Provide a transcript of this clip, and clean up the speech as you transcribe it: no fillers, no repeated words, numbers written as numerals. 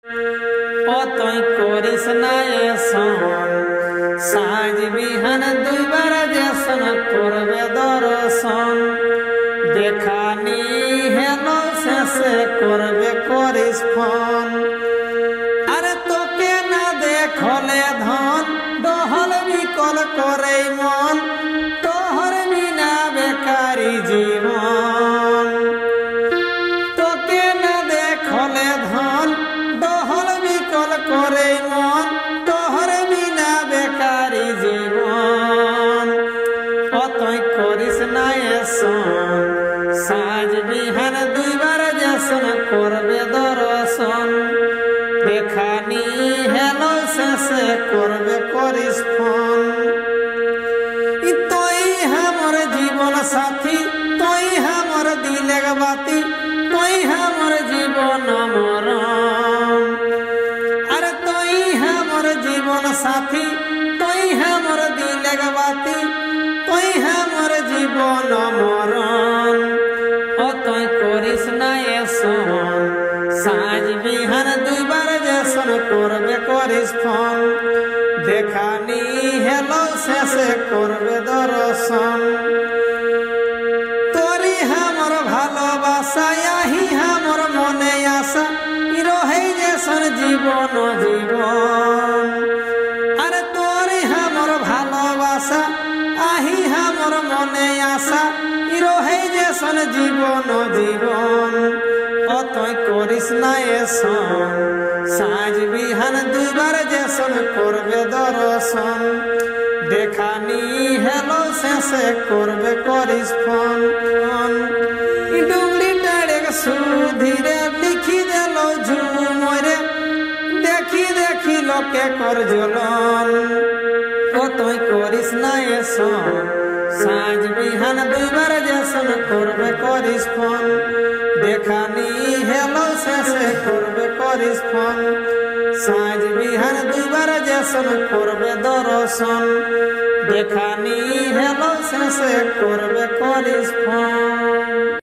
অতই করিস না এসন সাজ বিহান দুইবার যেসন করবে দর্শন দেখানি হেল শেষে করবে করিস ফোন আরে তোকে না দেখলে ধন দহল বিকল করে মন তোহর বিনা বেকারি জীবন তোকে না দেখলে ধন দহল বিকল করে মন তোহর বিনা বেকারি জীবন অতই করিস না এসন সাজ বিহান দুইবার যেসন করবে দর্শন দেখানি হেল শেষে করবে করিস ফোন তুই আমার জীবন সাথী তুই আমার দিলের বাতি তুই আমার জীবন মরণ আরে তুই আমার জীবন সাথী তুই আমার দিলের বাতি তুই আমার জীবন মরণ অতই করিস না এসন সাজ বিহান দুইবার যেসন করবে করিস ফোন দেখানি হেল শেষে করবে দর্শন তোরি আমার ভালোবাসা আহি আমার মনে আসা রহে যেসন জীবন জীবন আরে তোরি আমার ভালোবাসা আহি আমার মনে আসা রহে যেসন জীবন জীবন অতই করিস না এসন সাজ বিহান দুইবার যেসন করবে দর্শন দেখানি হেল শেষে করবে করিস ফোন ডুবলি টাড়ে সুধীরে লিখি দিল ঝুমরে দেখি দেখি লোকে কর জ্বলন অতই করিস না এসন সাজ বিহান দুইবার যেসন করবে করিস ফোন দেখানি হেল শেষে করবে করিস ফোন সাজ বিহান দুইবার যেসন করবে দর্শন দেখানি হেল শেষে করবে করিস ফোন।